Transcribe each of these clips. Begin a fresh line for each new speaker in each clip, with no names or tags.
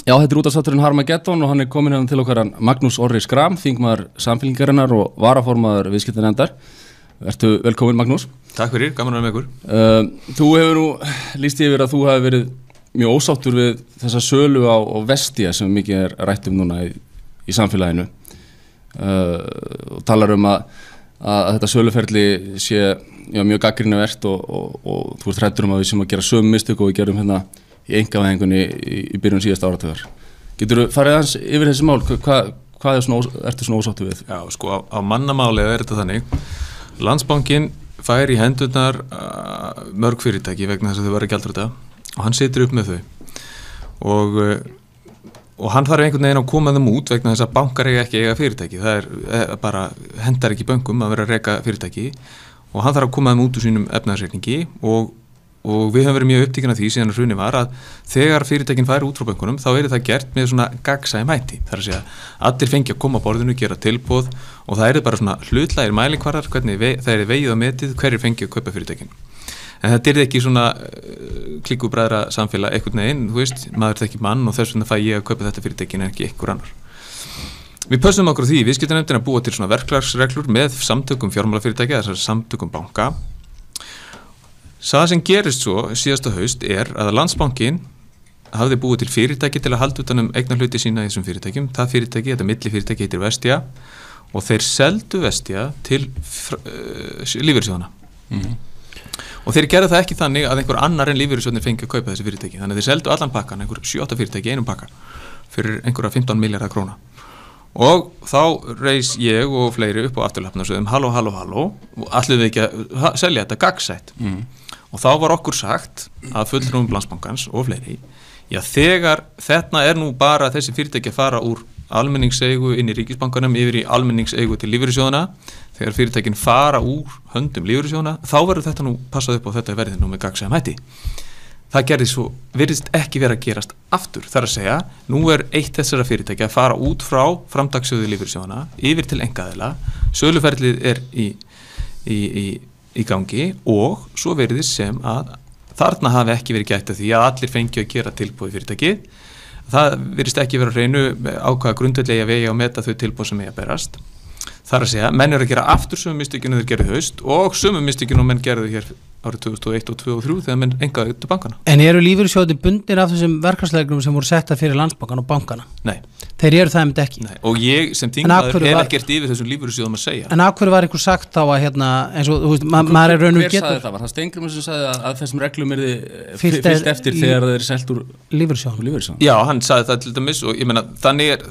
Já, þetta útvarpsþátturinn Harmageddon og hann kominn hérna til okkar Magnús Orri Schram, þingmaður Samfylkingarinnar og varaformaður viðskiptanefndar. Vertu velkominn Magnús.
Takk fyrir, gaman að vera með ykkur.
Þú hefur nú lýst yfir að þú hafi verið mjög ósáttur við þessa sölu á Vestia sem mikið rætt núna í samfélaginu. Og talar að þetta söluferli sé mjög gagnrýnivert og þú ert hræddur að við sem að gera sömu mistök og við gerum hérna í einkavæðingunni í byrjun síðasta áratugar. Geturðu farið aðeins yfir þessi mál? Hvað ertu svona ósáttur við?
Já, sko á mannamáli er þetta þannig. Landsbankinn fær í hendurnar mörg fyrirtæki vegna þess að þau verða gjaldþrota og hann situr upp með þau. Og hann þarf einhvern veginn að koma þeim út vegna þess að bankar ekki eiga fyrirtæki. Það er bara hendar ekki bönkum að vera að reka fyrirtæki og hann þarf að koma þeim út úr sínum efnahagsreikningi og við höfum verið mjög upptekin af því síðan hrunið var að þegar fyrirtækin færi út frá bönkunum þá það gert með svona gagnsæjum hætti. Það er að segja allir fengi að koma á borðinu, gera tilboð og það bara svona hlutlægir mælikvarðar hvernig það vegið og metið hverjir fengi að kaupa fyrirtækin. En þetta ekki svona klikkubræðra samfélag einhvern veginn, þú veist, maður þekki mann og þess vegna fæ ég að kaupa þetta fyrirtækin en ekki einhver annar. Við pössum okkur á því, viðskiptanefndin að búa til svona verklagsreglur með samtökum fjármálafyrirtækja, þessar samtökum banka. Það sem gerist svo síðasta haust að Landsbankinn hafði búið til fyrirtæki til að halda utan eignarhluti sína í þessum fyrirtækjum. Það fyrirtæki, þetta millifyrirtæki heitir Vestia og þeir seldu Vestia til lífeyrissjóðanna. Og þeir gerðu það ekki þannig að einhver annar en lífeyrissjóðnir fengi að kaupa þessi fyrirtæki. Þannig að þeir seldu allan pakkan, einhver 7-8 fyrirtæki í einum pakka fyrir einhverja 15 milljarða króna. Og þá reis ég og fleiri upp á afturlappna og sögðum halló og ætluðum við ekki að selja þetta gagnsætt. Og þá var okkur sagt að fulltrúum Landsbankans og fleiri, já þegar þetta nú bara þessi fyrirtæki að fara úr almenningseigu inn í ríkisbankanum yfir í almenningseigu til lífeyrissjóðana, þegar fyrirtækin fara úr höndum lífeyrissjóðana, þá verður þetta nú passað upp á þetta verðið nú með gagnsæjum hætti. Það virðist ekki vera að gerast aftur. Það er að segja, nú eitt þessara fyrirtæki að fara út frá framtakssjóði lífeyrissjóðana yfir til einkaaðila, söluferlið í gangi og svo virðist sem að þarna hafi ekki verið gætt að því að allir fengi að gera tilboð í fyrirtæki. Það virðist ekki vera á hreinu á hvaða grundvelli að vega og meta þau tilboð sem að berast. Það er að segja, menn að gera aftur sömu mistökin þeir gerðu haust og sömu mistökin og menn gerðu hér árið 2001 og 2003 þegar menn engaðu til bankana.
En eru lífeyrissjóðir bundnir af þessum verklagsreglum sem voru setta fyrir Landsbankann og bankana?
Nei.
Þeir eru það einmitt ekki?
Nei, og ég sem þingmaður hef ekkert yfir þessum lífeyrissjóðum að segja.
En af hverju var einhver sagt þá að eins og, þú veist, maður er raunum
getur... Hver sagði það? Var það Steingrímur sem sagði að þessum reglum fylgt eftir þegar þeir selt úr lífeyrissjóðum? Já, hann sagði það til dæmis og ég meina, þannig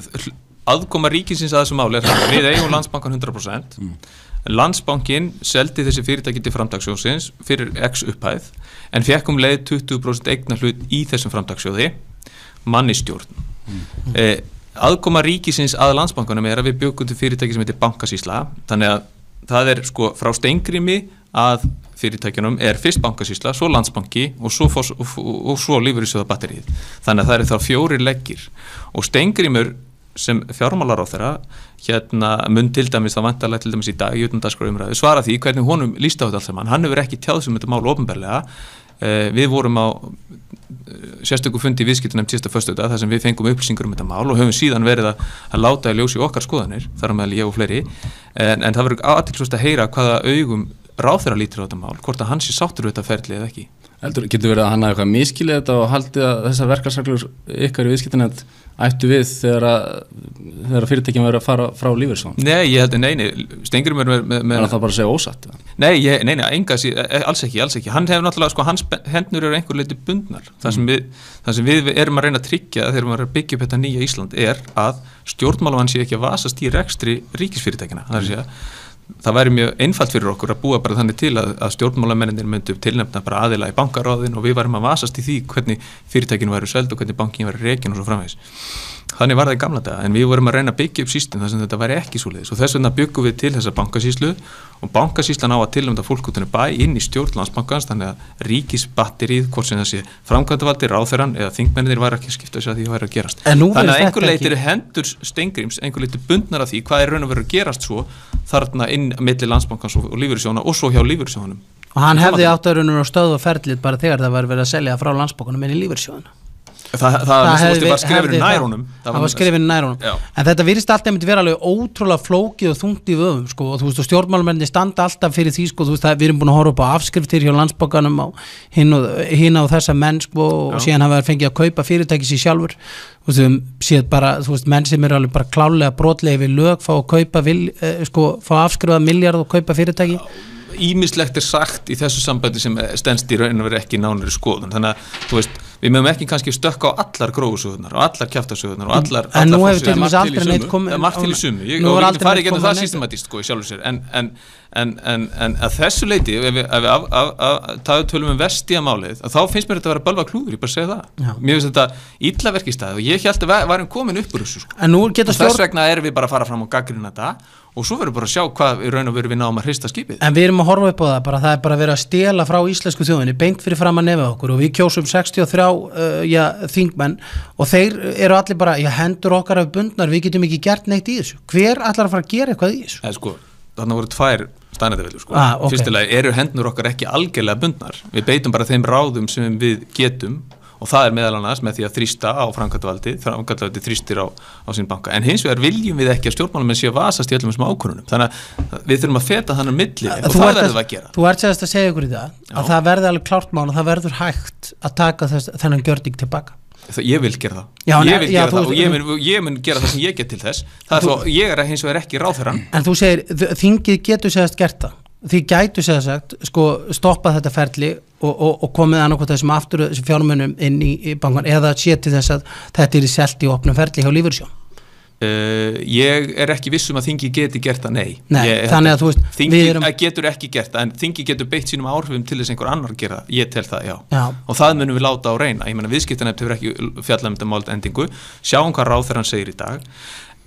aðkoma ríkisins að þessu máli við eigum Landsbankann 100%. Landsbankinn seldi þessi fyrirtæki til framtakssjóðsins fyrir X upphæð en fekk leið 20% eignarhlut í þessum framtakssjóði manni stjórn. Aðkoma ríkisins að Landsbankanum að við bjökum til fyrirtæki sem heitir Bankasýsla, þannig að það sko frá Steingrími að fyrirtækjunum fyrst Bankasýsla, svo Landsbanki og svo lífeyrissjóðabatterið. Þannig að það þá 4 leggir og Steingrímur sem fjármálaráðherra mun til dæmis það vantarlega til dæmis í dag í utandagskrárumræðu svara því hvernig honum lýst á þetta allt saman. Hann hefur ekki tjáð sem þetta mál opinberlega. Við vorum á sérstöku fundi í viðskiptanefnd síðasta föstudag þar sem við fengum upplýsingar þetta mál og höfum síðan verið að láta í ljósi okkar skoðanir, þar á meðal ég og fleiri. En það verður athyglisvert að heyra hvaða augum ráðherra lítur á þetta mál, hvort að hann sé sáttur við þetta ferli eða ekki. Getur verið að hann hafi eitthvað miskilið þetta og haldið að þessar verklagsreglur ykkar í viðskiptanefnd ættu við þegar fyrirtækjum verður að fara frá lífeyrissjóðum?
Nei, ég held nei, Steingrímur með
það bara að segja ósatt?
Nei, alls ekki. Hann hefur náttúrulega, hans hendnur einhver leyti bundnar. Það sem við erum að reyna að tryggja þegar maður byggja upp þetta nýja Ísland að stjórnmálamann sé ekki að vasast í rekstri ríkisfyrirtækina. Það væri mjög einfalt fyrir okkur að búa bara þannig til að stjórnmálamennir myndu tilnefna bara aðila í bankaráðin og við varum að vasast í því hvernig fyrirtækinu væru seld og hvernig bankin væru rekin og svo framvegis. Þannig var það í gamla daga, en við vorum að reyna að byggja upp system þar sem þetta væri ekki svoleiðis og þess vegna byggum við til þessa bankasýslu og bankasýslan á að tilnefna fólk út í bæ inn í stjórn Landsbankans þannig að ríkisbatterið, hvort sem þessi framkvæmdavaldi, ráðherrann eða þingmennir væri ekki að skipta sig að því að væri að gerast. Þannig að einhver leitir hendur Steingríms, einhver leitir bundnar af því hvað raun og veru að gerast svo þarna inn milli Landsbankans og lífeyrissjóðanna og svo hjá lífeyrissjóðanum.
Og hann hefði átt að raun og veru stöðva ferlið bara þegar það var verið að selja frá Landsbankanum inn í lífeyrissjóðanna.
Það var skrifin nær honum.
Það var skrifin nær honum. En þetta virðist alltaf myndi vera alveg ótrúlega flókið og þungt í vöfum, sko, og þú veist, og stjórnmálamenn standa alltaf fyrir því, sko, þú veist, við erum búin að horfa upp á afskriftir hjá Landsbankanum á hinn á þessa menn, sko, og síðan hafa fengið að kaupa fyrirtæki sér sjálfur, þú veist, síðan bara, þú veist, menn sem eru alveg bara klálega brotlega við lög, fá að kaupa, fá afskrifað milljarð og kaupa fyrirtæki.
Ýmislegt sagt í þessu sambandi sem stenst í raun og verið ekki nánari skoðun, þannig að, þú veist, við mögum ekki kannski stökka á allar grófusögurnar og allar kjaftasögurnar og allar
en nú hefur til dæmis aldrei neitt komið
margt til í sumu, ég ekki farið getum það systematíst, sko, í sjálfur sér en að þessu leiti ef við tölum vestíamálið, þá finnst mér þetta að vera bölva klúður, ég bara segi það mér finnst þetta illa verk í stað og ég held að varum komin upp úr þessu, sko, og þess vegna erum við bara að fara fram og gagnrýna þetta og svo verður bara að sjá hvað í raun og veru við náum að hrista skipið.
En við erum að horfa upp á það, það er bara verið að stela frá íslensku þjóðinni, beint fyrir fram að nefið okkur og við kjósum 63 þingmenn og þeir eru allir bara, hendur okkar af bundnar, við getum ekki gert neitt í þessu. Hver ætlar að fara að gera eitthvað í þessu?
Sko, þarna voru tvær staðnættaveldur, sko. Okay. Fyrstilega eru hendur okkar ekki algjörlega bundnar. Við beitum bara þeim ráðum sem við getum og það meðal annars með því að þrýsta á framkvæmdarvaldið þrýstir á sín banka. En hins vegar viljum við ekki að stjórnmálamenn séu að vasast í öllum þessum ákvörðunum. Þannig að við þurfum að feta þannig milli og það verðum við að gera.
Þú ert að segja ykkur í það að það verði alveg klárt mál og það verður hægt að taka þennan gjörning tilbaka.
Ég vil gera það. Ég mun gera það sem ég get til þess. Ég hins vegar ekki ráðherrann.
En þú segir, þingið getur segast gert það. Því gætu segja sagt, sko, stoppa þetta ferli og komið annarkvæmt þessum aftur þessum fjármunum inn í bankan eða sé til þess að þetta er selt í opnum ferli hjá Lífeyrissjóð.
Ég ekki viss að þingi geti gert það, nei.
Þannig að þú veist,
þingi getur ekki gert það, en þingi getur beitt sínum áhrifum til þess einhver annar gera það, ég tel það, já. Og það munum við láta á reyna, ég meina viðskiptanefnd hefur ekki fjallað um þetta mált endingu, sjáum hvað ráðherrann segir í dag.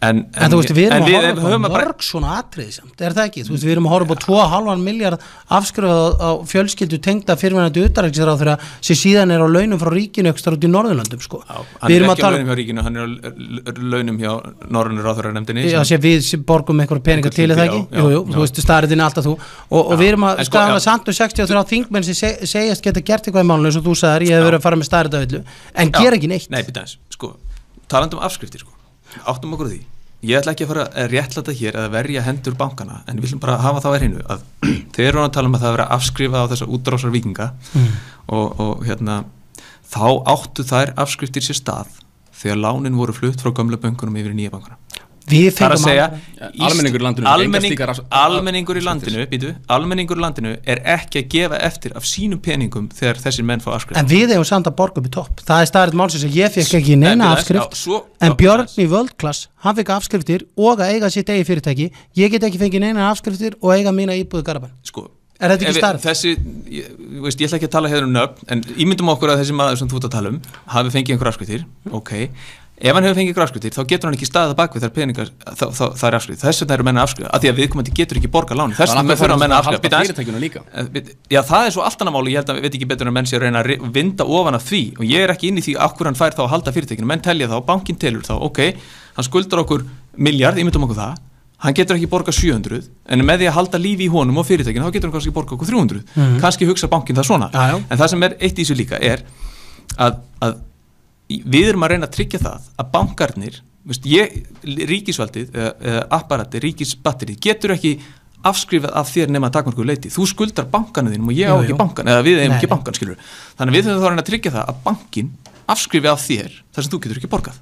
En
þú veist, við erum að horfa á mörg svona atriði samt, það ekki? Þú veist, við erum að horfa á 2,5 miljard afskrifað á fjölskyldu tengda fyrirverandi utanríkisráðherra sem síðan á launum frá ríkinu ekstra út í Norðurlöndum, sko.
Hann ekki á launum hjá ríkinu, hann á launum hjá Norrænu ráðherranefndinni.
Já, við borgum einhverja peninga til það ekki? Jú, þú veist, staðriðin alltaf þú. Og við erum að staða samt 63 þingmenn sem segjast geta gert eitthvað í málunum, eins og þú sagðir, ég hef verið að fara með staðriðavillu, en gera ekki neitt.
Nei, bíddu aðeins, sko, talandi um afskriftir, sko. Áttum okkur á því. Ég ætla ekki að fara að réttlæta hér eða verja hendur bankana, en við viljum bara hafa þá hreinu að þeir eru að tala um að það vera afskrifað á þessa útrásar víkinga og þá áttu þær afskriftir sér stað þegar lánin voru flutt frá gömlu bönkunum yfir í nýja bankana. Það að segja almenningur í landinu er ekki að gefa eftir af sínum peningum þegar þessir menn fá afskrift.
En við eigum samt að borga upp í topp. Það er staðrið málsins að ég fekk ekki neina afskrift en Björn í World Class, hann fekk afskriftir og að eiga sitt eigi fyrirtæki. Ég get ekki fengið neina afskriftir og eiga mína íbúð í Garabæn.
Sko,
er þetta ekki starf?
Ég ætla ekki að tala hér nöfn, en ímyndum okkur að þessi maður sem þú ert að tala hafi fengið einhver afskriftir, ok. Ef hann hefur fengið afskriftir, þá getur hann ekki staðið bak við þær peningar, það er afskriftir. Þess vegna eru menn að afskrifa, af því að viðkomandi getur ekki borga láni. Þess vegna þurfa menn að afskrifa. Já, það er svo allt annað máli, ég held að við veit ekki betur en menn sé að reyna að vinda ofan af því og ég er ekki inn í því af hverju hann fær þá að halda fyrirtækinu. Menn telja þá, bankinn telur þá, ok, hann skuldar okkur miljard, ímyndum okkur það, hann getur ekki borga 700, en með því að halda lífi í honum og fyrirtækinu, þá getur hann kannski borga okkur 300. Kannski hugsa bankinn það svona. En það sem er eitt í þessu líka er að við erum að reyna að tryggja það að bankarnir, ríkisvaldið, apparati, ríkisbatterið getur ekki afskrifað af þér nema að takmarku leyti. Þú skuldar bankana þínum og ég á ekki bankan, eða við eigum ekki bankan, skilur. Þannig við þurfum þá að reyna að tryggja það að bankin afskrifi af þér þar sem þú getur ekki borgað.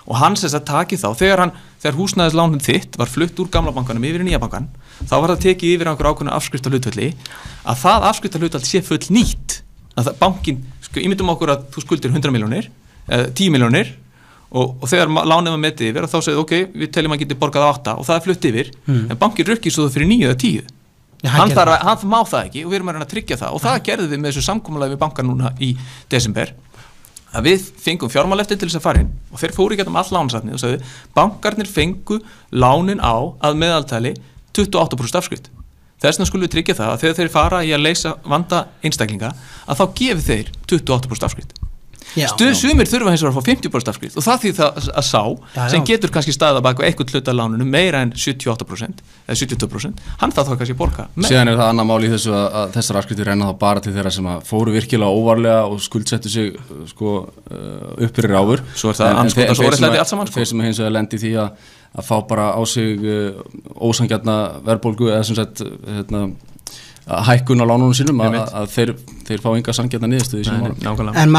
Og hann sess að taki þá, þegar húsnæðislánum þitt var flutt úr gamla bankanum yfir í nýja bankan, þá var það tekið yfir einhver ákveðna afskriftahlutfalli, að það afskriftahlutfall sé full nýtt. Að bankin, ímyndum okkur að þú skuldir 100 milljónir 10 milljónir og þegar lánið var metið yfir og þá segið ok, við teljum að geti borgað á 8 og það er flutt yfir en bankin rukkið svo fyrir 9 eða 10 hann má það ekki og við erum að reyna að tryggja það og það gerðum við með þessu samkomulagi við bankan núna í desember að við fengum fjármálaeftirlit til þess að fara inn og þeir fóru í getum all lánasafnið og sagði bankarnir fengu lánin á að meðaltali 28% afskrift. Þess vegna skulum við tryggja það að þegar þeir fara í að leysa vanda einstaklinga að þá gefi þeir 28% afskrift.
sumir þurfa hins vegar að fá 50% afskrift og það því það að sá sem getur kannski staðið bak eitthvað hluta lánunum meira en 78% eða 72%, hann það þá kannski borga
Síðan það annað mál í þessu að þessar afskriftir renna þá bara til þeirra sem fóru virkilega óvarlega og skuldsettu sig upp fyrir áfur
Svo það anskotast óréttlæti allt saman
Þeir sem hins vegar lendi því að fá bara á sig ósangjarna verðbólgu eða sem sagt hækkun á lánunum sínum að þeir fá enga sanngjarna niðurstöðu í sínum málum.
En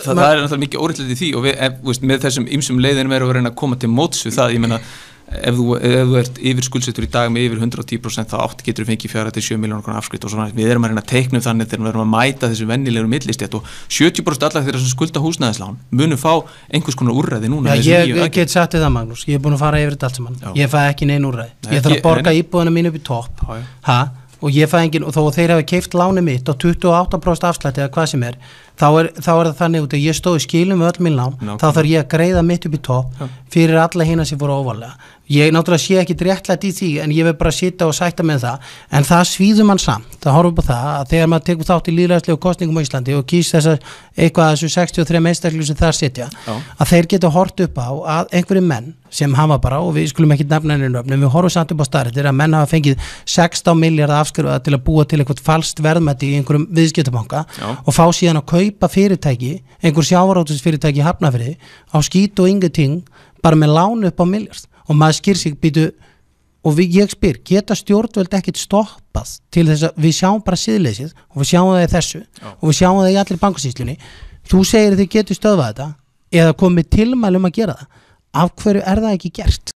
það er náttúrulega mikið óréttlæti í því og við, með þessum ýmsum leiðinum erum við að reyna að koma til móts við það, ég meina ef þú ert yfir skuldsettur í dag með yfir 110% þá getur þú fengið 4-7 milljónir króna afskrift og svona, við erum að reyna að teikna þannig þegar við erum að mæta þessu venjulegu millistétt og 70% allar þeirra sem skulda húsnæðislán munu fá einhvers konar úrræði núna
ég get sagt það Magnús, ég er búin að fara yfir þetta allt saman ég fæ ekki nein úrræði, ég þarf að borga íbúðina mín upp í topp og ég fæ engin, og þó að þeir hafa keypt láni mitt á 28% afslætti eða hvað sem þá er það þannig út að ég stóð í skilum með öll mín lán, þá þarf ég að greiða mitt upp í topp fyrir alla hina sem voru óvarlega. Ég náttúrulega sé ekki réttlætt í því en ég vil bara sitja og sætta með það, en það svíður mann samt, það horfum upp á það að þegar maður tekur þátt í lýðræðislegu kosningum á Íslandi og kýs þessar eitthvað að þessu 63 einstaklingar sem þar sitja, að þeir geta hort upp á að einhverjum menn sem hafa bara, og við skulum ekki nefna henni nöfn, en við horfum samt upp á staðreyndir að menn hafa fengið 16 milljarða afskrifaða til að búa til eitthvað falskt verðmæti í einhverjum viðskiptabanka og fá síðan að kaupa fyrirtæki, einhver sjávarútvegsfyrirtæki í Hafnarfirði á skít og ingenting bara með lánu upp á milljarð og maður skýr sig býtu og ég spyr, geta stjórnvöld ekkert stoppað til þess að við sjáum bara siðleysið og við sjáum það í þessu og við sjáum það í allir bankasýslunni þú segir þið getur stöðvað þetta eða komið tilmælum að gera það af hverju það ekki gert?